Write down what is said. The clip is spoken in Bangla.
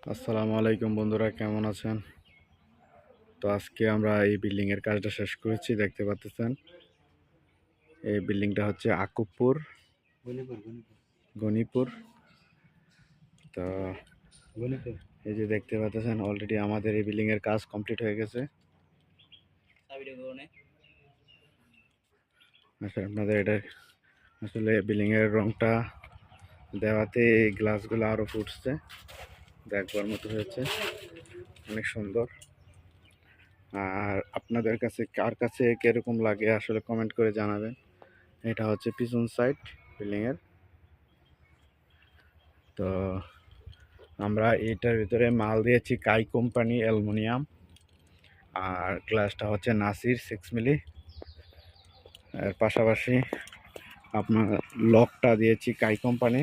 আসসালামু আলাইকুম বন্ধুরা, কেমন আছেন? তো আজকে আমরা এই বিল্ডিং এর কাজটা শেষ করেছি, দেখতে পাচ্ছেন। এই বিল্ডিংটা হচ্ছে আকুপুর গণিপুর। তো এই যে দেখতে পাচ্ছেন, অলরেডি আমাদের এই বিল্ডিং এর কাজ কমপ্লিট হয়ে গেছে। আচ্ছা, আপনাদের এটা আসলে বিল্ডিং এর রংটা দেওয়াতে এই গ্লাসগুলো আরো ফুটছে, দেখবার মতো হয়েছে, অনেক সুন্দর। আর আপনাদের কাছে কার কাছে কিরকম লাগে আসলে কমেন্ট করে জানাবেন। এটা হচ্ছে পিছন সাইড বিল্ডিং এর। তো আমরা এটার ভিতরে মাল দিয়েছি কাই কোম্পানি অ্যালুমিনিয়াম, আর গ্লাসটা হচ্ছে নাসির 6 মিলি। এর পাশাপাশি আপনার লকটা দিয়েছি কাই কোম্পানি।